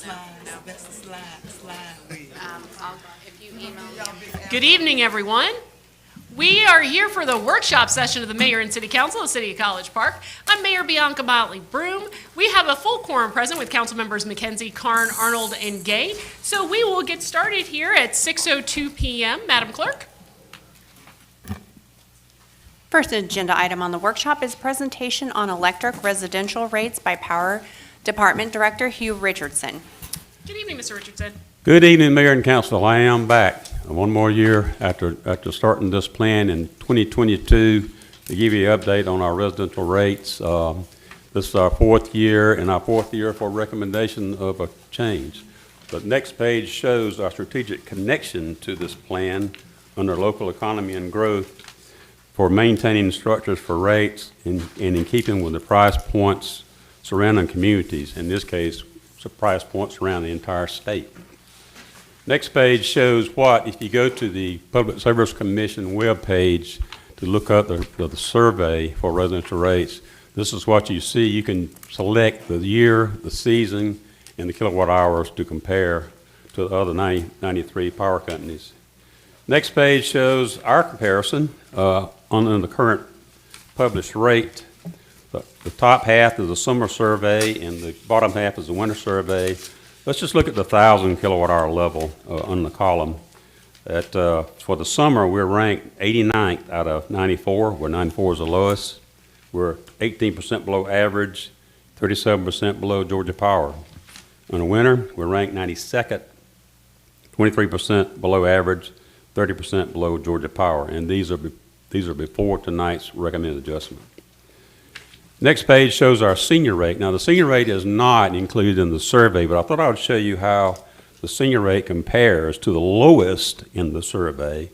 If you email me. Good evening, everyone. We are here for the workshop session of the Mayor and City Council of the City of College Park. I'm Mayor Bianca Motley Broom. We have a full quorum present with council members McKenzie, Karn, Arnold, and Gay. So we will get started here at 6:02 p.m. Madam Clerk. First agenda item on the workshop is presentation on electric residential rates by Power Department Director Hugh Richardson. Good evening, Mr. Richardson. Good evening, Mayor and Council. I am back one more year after starting this plan in 2022 to give you an update on our residential rates. This is our fourth year and our fourth year for recommendation of a change. The next page shows our strategic connection to this plan under local economy and growth for maintaining structures for rates and in keeping with the price points surrounding communities. In this case, it's a price points around the entire state. Next page shows what, if you go to the Public Service Commission webpage to look up the survey for residential rates, this is what you see. You can select the year, the season, and the kilowatt hours to compare to the other 93 power companies. Next page shows our comparison on the current published rate. The top half is the summer survey and the bottom half is the winter survey. Let's just look at the 1,000 kilowatt hour level on the column. For the summer, we're ranked 89th out of 94, where 94 is the lowest. We're 18% below average, 37% below Georgia Power. In the winter, we're ranked 92nd, 23% below average, 30% below Georgia Power. And these are before tonight's recommended adjustment. Next page shows our senior rate. Now, the senior rate is not included in the survey, but I thought I would show you how the senior rate compares to the lowest in the survey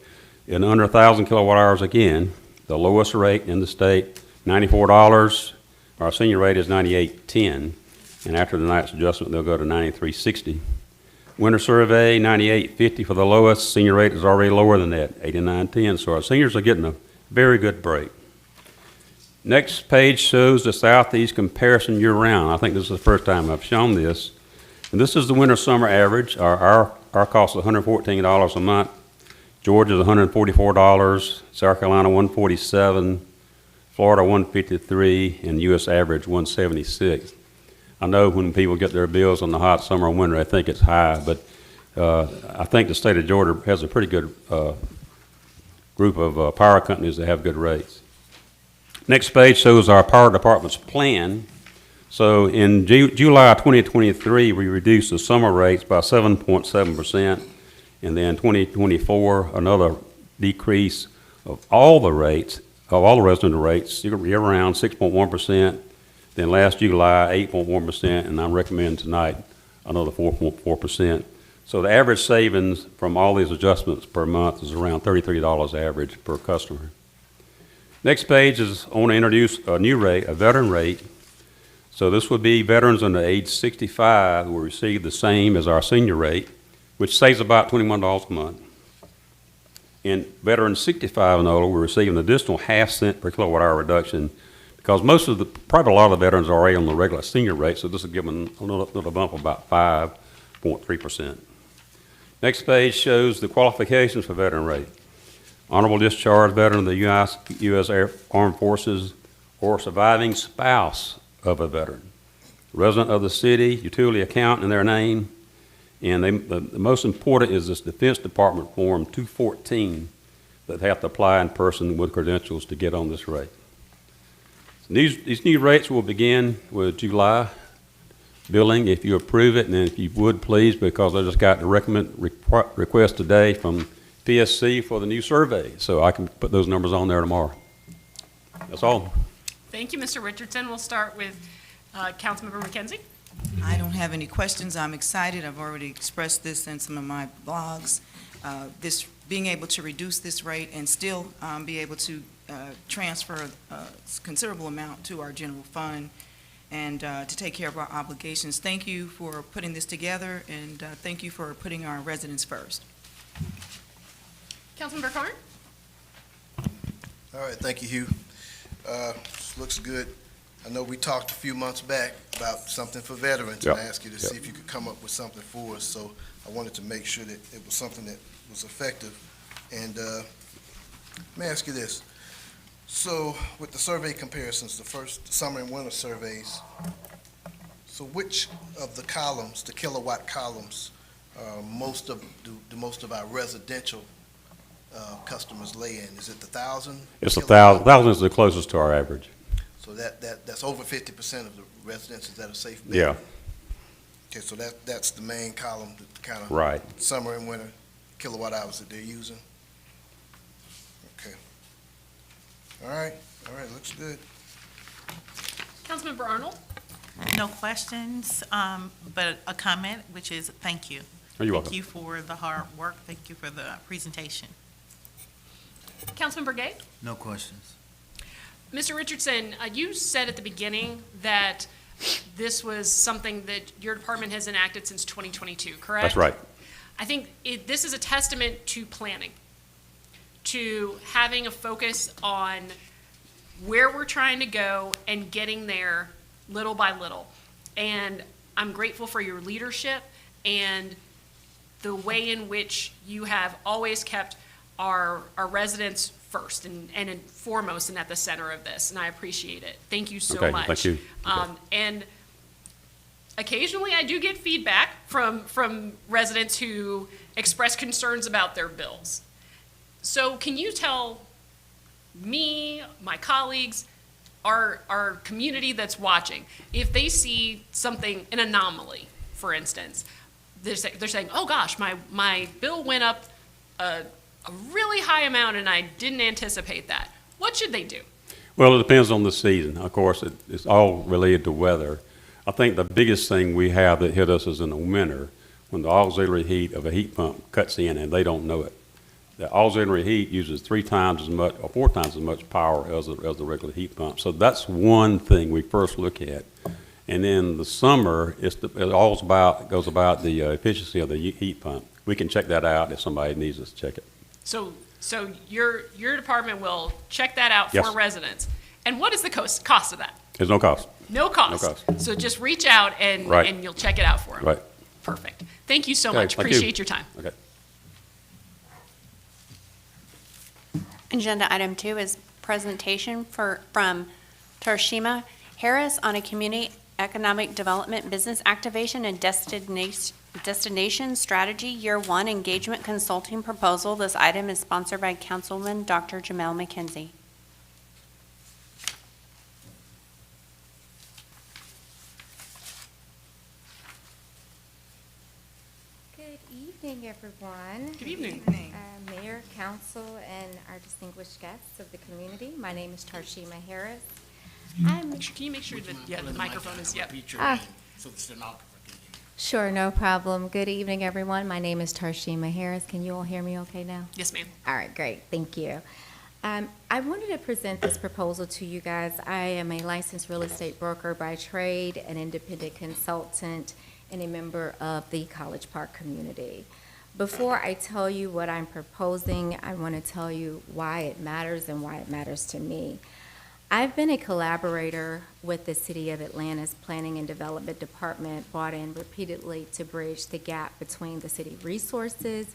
in under 1,000 kilowatt hours again. The lowest rate in the state, $94. Our senior rate is $98.10, and after tonight's adjustment, they'll go to $93.60. Winter survey, $98.50 for the lowest. Senior rate is already lower than that, $89.10. So our seniors are getting a very good break. Next page shows the Southeast comparison year-round. I think this is the first time I've shown this. And this is the winter-summer average. Our cost is $114 a month. Georgia is $144. South Carolina, $147. Florida, $153. And U.S. average, $176. I know when people get their bills on the hot summer and winter, I think it's high. But I think the state of Georgia has a pretty good group of power companies that have good rates. Next page shows our power department's plan. So in July 2023, we reduced the summer rates by 7.7%, and then 2024, another decrease of all the rates, of all the residential rates, year-round 6.1%. Then last July, 8.1%, and I'm recommending tonight another 4.4%. So the average savings from all these adjustments per month is around $33 average per customer. Next page is I want to introduce a new rate, a veteran rate. So this would be veterans under age 65 will receive the same as our senior rate, which saves about $21 a month. And veterans 65 and older will receive an additional half-cent per kilowatt hour reduction because probably a lot of the veterans are already on the regular senior rate, so this will give them a little bump of about 5.3%. Next page shows the qualifications for veteran rate. Honorable discharge veteran of the U.S. Armed Forces or surviving spouse of a veteran. Resident of the city, utility account in their name, and the most important is this Defense Department Form 214 that they have to apply in person with credentials to get on this rate. These new rates will begin with July billing if you approve it, and if you would please, because I just got the request today from PSC for the new survey, so I can put those numbers on there tomorrow. That's all. Thank you, Mr. Richardson. We'll start with Councilmember McKenzie. I don't have any questions. I'm excited. I've already expressed this in some of my blogs. Being able to reduce this rate and still be able to transfer a considerable amount to our general fund and to take care of our obligations. Thank you for putting this together, and thank you for putting our residents first. Councilmember Karn. All right, thank you, Hugh. Looks good. I know we talked a few months back about something for veterans, Yep. and I asked you to see if you could come up with something for us, so I wanted to make sure that it was something that was effective. And let me ask you this. So with the survey comparisons, the first summer and winter surveys, so which of the columns, the kilowatt columns, do most of our residential customers lay in? Is it the 1,000? It's 1,000. 1,000 is the closest to our average. So that's over 50% of the residences that are safe bet? Yeah, Okay, so that's the main column, the kind of right. summer and winter kilowatt hours that they're using? Okay. All right, looks good. Councilmember Arnold? No questions, but a comment, which is thank you. Oh, you're welcome. Thank you for the hard work. Thank you for the presentation. Councilmember Gay? No questions. Mr. Richardson, you said at the beginning that this was something that your department has enacted since 2022, correct? That's right. I think this is a testament to planning, to having a focus on where we're trying to go and getting there little by little. And I'm grateful for your leadership and the way in which you have always kept our residents first and foremost and at the center of this, and I appreciate it. Thank you so Okay, much. thank you. And occasionally I do get feedback from residents who express concerns about their bills. So can you tell me, my colleagues, our community that's watching, if they see something, an anomaly, for instance, they're saying, oh gosh, my bill went up a really high amount and I didn't anticipate that. What should they do? Well, it depends on the season. Of course, it's all related to weather. I think the biggest thing we have that hit us is in the winter, when the auxiliary heat of a heat pump cuts in and they don't know it. The auxiliary heat uses 3 times as much or 4 times as much power as the regular heat pump. So that's one thing we first look at. And then the summer, it goes about the efficiency of the heat pump. We can check that out if somebody needs us to check it. So your department will check that out Yes. for residents. And what is the cost of that? There's no cost. No cost. No cost. So just reach out and Right. and you'll check it out for them. Right. Perfect. Thank you so Okay, much. thank you. Appreciate your time. Okay. Agenda item 2 is presentation from Tarshima Harris on a community economic development business activation and destination strategy year 1 engagement consulting proposal. This item is sponsored by Councilman Dr. Jamel McKenzie. Good evening, everyone. Good evening. Mayor, council, and our distinguished guests of the community. My name is Tarshima Harris. Can you make sure that the microphone is, yep. So the stenographer can hear. Sure, no problem. Good evening, everyone. My name is Tarshima Harris. Can you all hear me okay now? Yes, ma'am. All right, great. Thank you. I wanted to present this proposal to you guys. I am a licensed real estate broker by trade, an independent consultant, and a member of the College Park community. Before I tell you what I'm proposing, I want to tell you why it matters and why it matters to me. I've been a collaborator with the City of Atlanta's Planning and Development Department, brought in repeatedly to bridge the gap between the city resources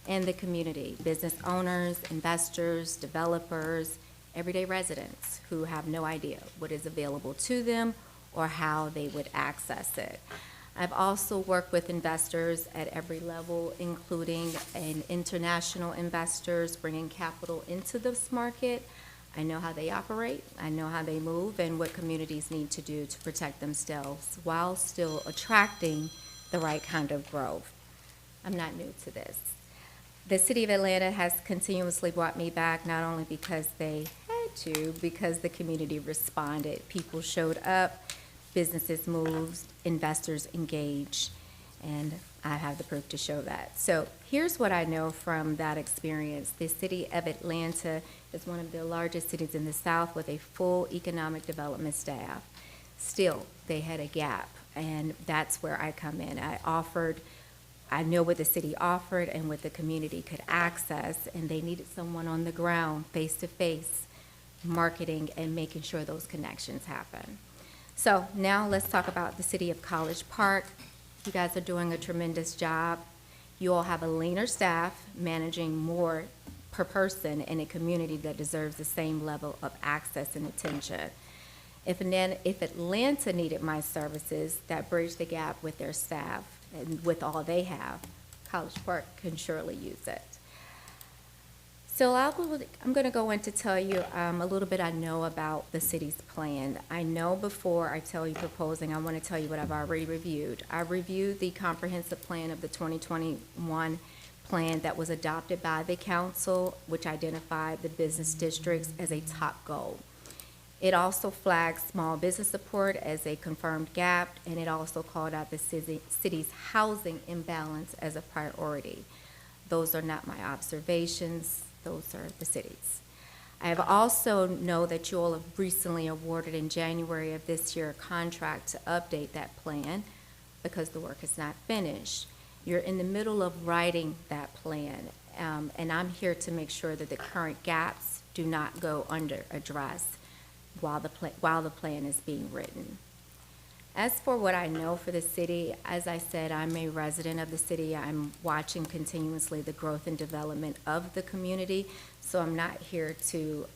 and the community, business owners, investors, developers, everyday residents who have no idea what is available to them or how they would access it. I've also worked with investors at every level, including international investors bringing capital into this market. I know how they operate, I know how they move, and what communities need to do to protect themselves while still attracting the right kind of growth. I'm not new to this. The City of Atlanta has continuously brought me back, not only because they had to, because the community responded. People showed up, businesses moved, investors engaged, and I have the proof to show that. So here's what I know from that experience. The City of Atlanta is one of the largest cities in the South with a full economic development staff. Still, they had a gap, and that's where I come in. I know what the city offered and what the community could access, and they needed someone on the ground, face-to-face, marketing and making sure those connections happen. So now let's talk about the city of College Park. You guys are doing a tremendous job. You all have a leaner staff managing more per person in a community that deserves the same level of access and attention. If Atlanta needed my services that bridge the gap with their staff and with all they have, College Park can surely use it. So I'm going to go in to tell you a little bit I know about the city's plan. I know before I tell you proposing, I want to tell you what I've already reviewed. I reviewed the comprehensive plan of the 2021 plan that was adopted by the council, which identified the business districts as a top goal. It also flagged small business support as a confirmed gap, and it also called out the city's housing imbalance as a priority. Those are not my observations. Those are the city's. I have also know that you all have recently awarded in January of this year a contract to update that plan because the work is not finished. You're in the middle of writing that plan, and I'm here to make sure that the current gaps do not go under addressed while the plan is being written. As for what I know for the city, as I said, I'm a resident of the city. I'm watching continuously the growth and development of the community, so I'm not here to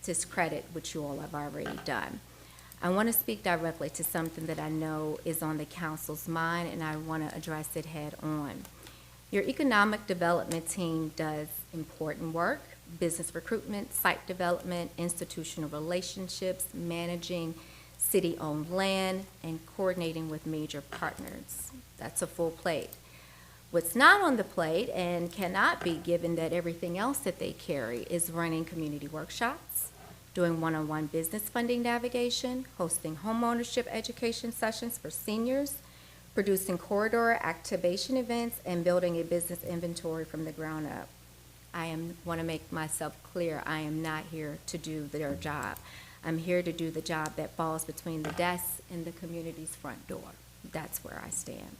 discredit what you all have already done. I want to speak directly to something that I know is on the council's mind, and I want to address it head on. Your economic development team does important work: business recruitment, site development, institutional relationships, managing city-owned land, and coordinating with major partners. That's a full plate. What's not on the plate and cannot be, given that everything else that they carry, is running community workshops, doing one-on-one business funding navigation, hosting homeownership education sessions for seniors, producing corridor activation events, and building a business inventory from the ground up. I want to make myself clear, I am not here to do their job. I'm here to do the job that falls between the desks and the community's front door. That's where I stand.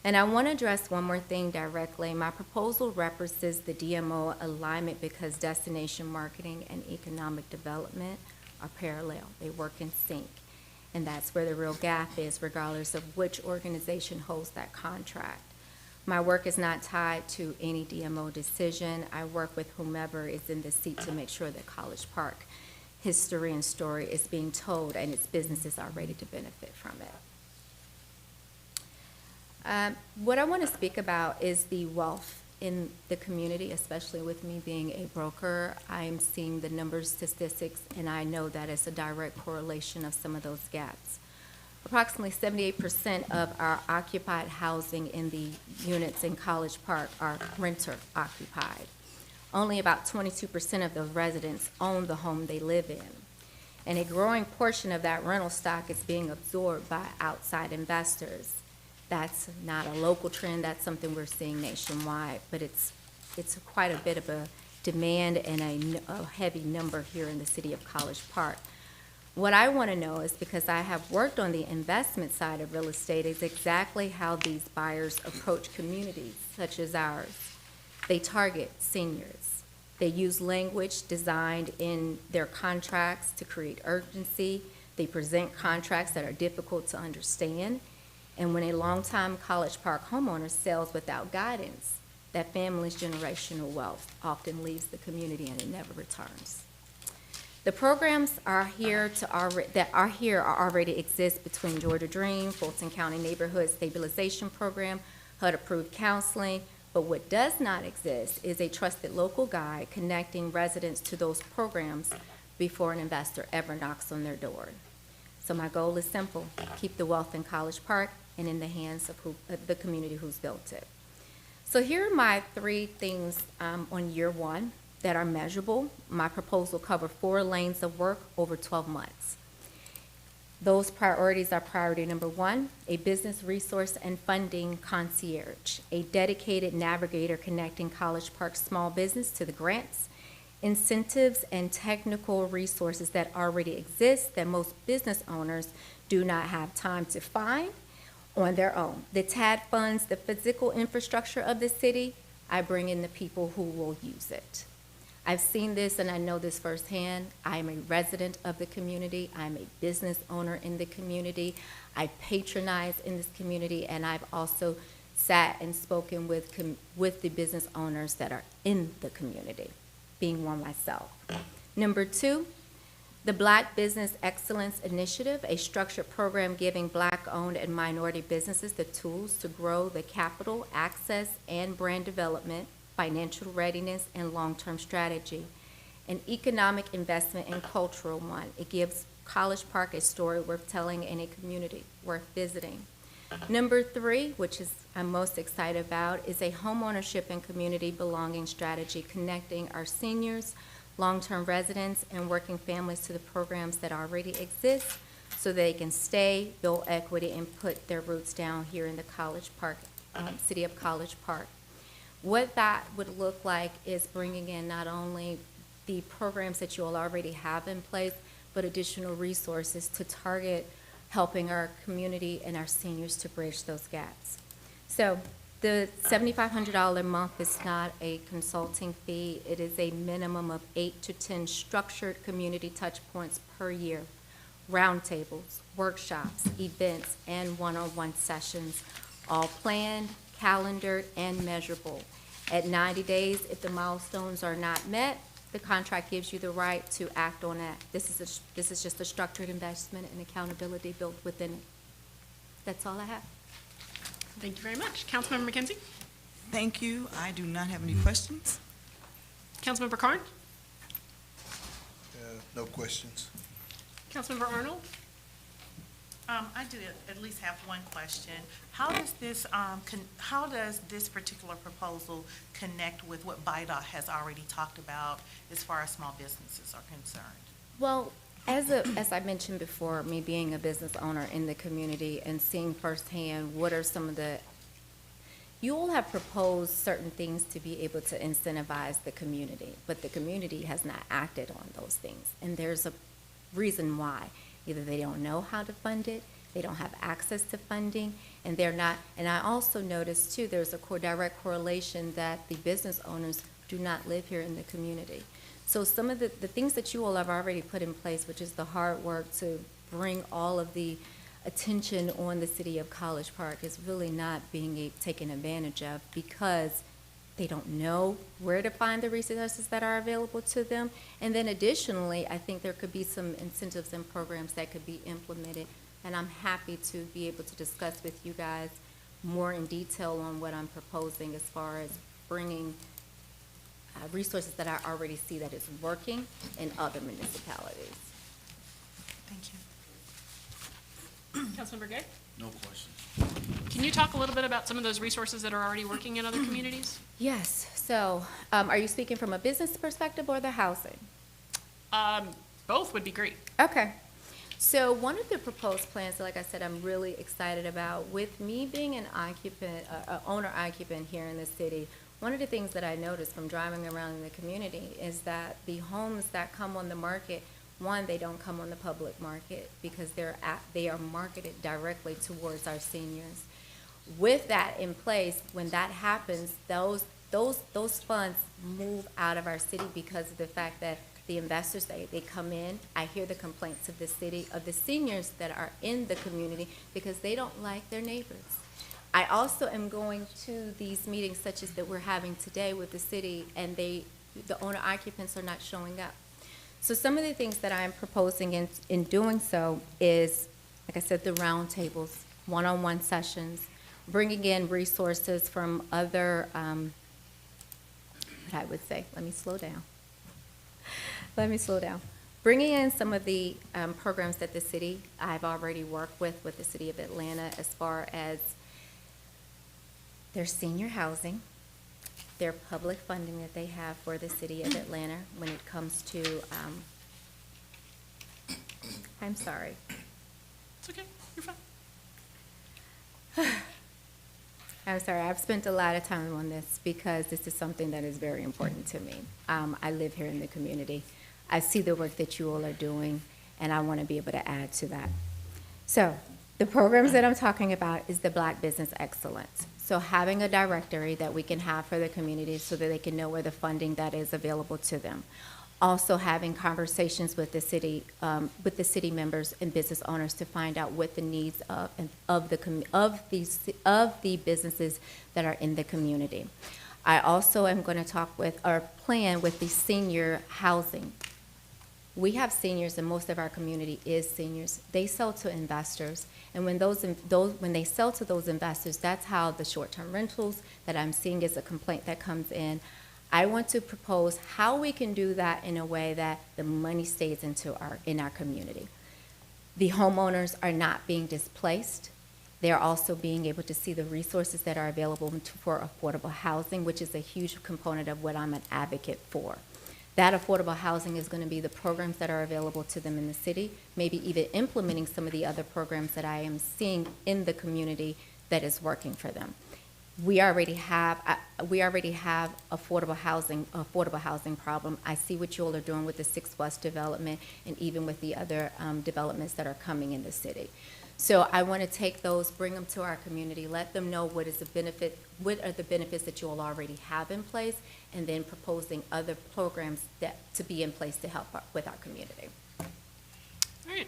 And I want to address one more thing directly. My proposal references the DMO alignment because destination marketing and economic development are parallel. They work in sync. And that's where the real gap is, regardless of which organization holds that contract. My work is not tied to any DMO decision. I work with whomever is in the seat to make sure that College Park history and story is being told and its businesses are ready to benefit from it. What I want to speak about is the wealth in the community, especially with me being a broker. I am seeing the numbers, statistics, and I know that it's a direct correlation of some of those gaps. Approximately 78% of our occupied housing in the units in College Park are renter occupied. Only about 22% of the residents own the home they live in. And a growing portion of that rental stock is being absorbed by outside investors. That's not a local trend, that's something we're seeing nationwide, but it's quite a bit of a demand and a heavy number here in the city of College Park. What I want to know is, because I have worked on the investment side of real estate, is exactly how these buyers approach communities such as ours. They target seniors. They use language designed in their contracts to create urgency. They present contracts that are difficult to understand. And when a longtime College Park homeowner sells without guidance, that family's generational wealth often leaves the community and it never returns. The programs that are here already exist between Georgia Dream, Fulton County Neighborhood Stabilization Program, HUD-approved counseling, but what does not exist is a trusted local guide connecting residents to those programs before an investor ever knocks on their door. So my goal is simple: keep the wealth in College Park and in the hands of the community who's built it. So here are my 3 things on year 1 that are measurable. My proposal covers 4 lanes of work over 12 months. Those priorities are: priority number 1, a business resource and funding concierge, a dedicated navigator connecting College Park small business to the grants, incentives, and technical resources that already exist that most business owners do not have time to find on their own. The TAD funds the physical infrastructure of the city. I bring in the people who will use it. I've seen this and I know this firsthand. I am a resident of the community. I'm a business owner in the community. I patronize in this community, and I've also sat and spoken with the business owners that are in the community, being one myself. Number two, the Black Business Excellence Initiative, a structured program giving Black-owned and minority businesses the tools to grow the capital, access, and brand development, financial readiness, and long-term strategy. An economic investment and cultural one. It gives College Park a story worth telling and a community worth visiting. Number three, which is I'm most excited about, is a homeownership and community belonging strategy connecting our seniors, long-term residents, and working families to the programs that already exist so they can stay, build equity, and put their roots down here in the College Park, city of College Park. What that would look like is bringing in not only the programs that you all already have in place, but additional resources to target helping our community and our seniors to bridge those gaps. So the $7,500 a month is not a consulting fee. It is a minimum of 8 to 10 structured community touch points per year, roundtables, workshops, events, and one-on-one sessions, all planned, calendared, and measurable. At 90 days, if the milestones are not met, the contract gives you the right to act on that. This is just a structured investment and accountability built within it. That's all I have. Thank you very much. Councilmember McKenzie? Thank you. I do not have any questions. Councilmember Carn? No questions. Councilmember Arnold? I do at least have one question. How does this particular proposal connect with what BIDOT has already talked about as far as small businesses are concerned? Well, as I mentioned before, me being a business owner in the community and seeing firsthand what are some of the, you all have proposed certain things to be able to incentivize the community, but the community has not acted on those things. And there's a reason why. Either they don't know how to fund it, they don't have access to funding, and they're not, and I also noticed too, there's a direct correlation that the business owners do not live here in the community. So some of the things that you all have already put in place, which is the hard work to bring all of the attention on the city of College Park, is really not being taken advantage of because they don't know where to find the resources that are available to them. And then additionally, I think there could be some incentives and programs that could be implemented. And I'm happy to be able to discuss with you guys more in detail on what I'm proposing as far as bringing resources that I already see that is working in other municipalities. Thank you. Councilmember Gay? No questions. Can you talk a little bit about some of those resources that are already working in other communities? Yes, so are you speaking from a business perspective or the housing? Both would be great. Okay. So one of the proposed plans, like I said, I'm really excited about. With me being an occupant, owner-occupant here in the city, one of the things that I noticed from driving around in the community is that the homes that come on the market, one, they don't come on the public market because they are marketed directly towards our seniors. With that in place, when that happens, those funds move out of our city because of the fact that the investors, they come in. I hear the complaints of the city, of the seniors that are in the community because they don't like their neighbors. I also am going to these meetings such as that we're having today with the city, and the owner occupants are not showing up. So some of the things that I'm proposing in doing so is, like I said, the roundtables, one-on-one sessions, bringing in resources from other, what I would say, let me slow down. Bringing in some of the programs that the city, I've already worked with the city of Atlanta as far as their senior housing, their public funding that they have for the city of Atlanta when it comes to, I'm sorry. It's okay. You're fine. I'm sorry, I've spent a lot of time on this because this is something that is very important to me. I live here in the community. I see the work that you all are doing, and I want to be able to add to that. So the programs that I'm talking about is the Black Business Excellence. So having a directory that we can have for the community so that they can know where the funding that is available to them. Also having conversations with the city members and business owners to find out what the needs of the businesses that are in the community. I also am going to talk with or plan with the senior housing. We have seniors, and most of our community is seniors. They sell to investors, and when when they sell to those investors, that's how the short-term rentals that I'm seeing is a complaint that comes in. I want to propose how we can do that in a way that the money stays in our community. The homeowners are not being displaced. They're also being able to see the resources that are available for affordable housing, which is a huge component of what I'm an advocate for. That affordable housing is going to be the programs that are available to them in the city, maybe even implementing some of the other programs that I am seeing in the community that is working for them. We already have affordable housing problem. I see what you all are doing with the 6 West development and even with the other developments that are coming in the city. So I want to take those, bring them to our community, let them know what are the benefits that you all already have in place, and then proposing other programs to be in place to help with our community. All right.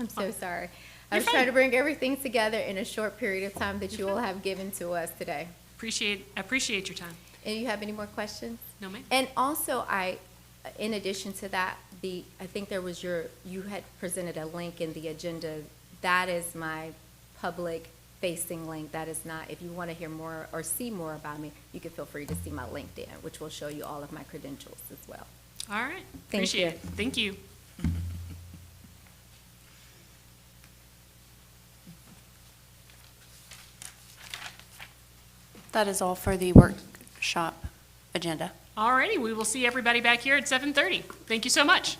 I'm so sorry. I You're was fine. trying to bring everything together in a short period of time that you all have given to us today. Appreciate your time. And you have any more questions? No, ma'am? And also, in addition to that, I think you had presented a link in the agenda. That is my public-facing link. That is not, if you want to hear more or see more about me, you can feel free to see my LinkedIn, which will show you all of my credentials as well. All right. Thank Appreciate you. it. Thank you. That is all for the workshop agenda. All righty. We will see everybody back here at 7:30. Thank you so much.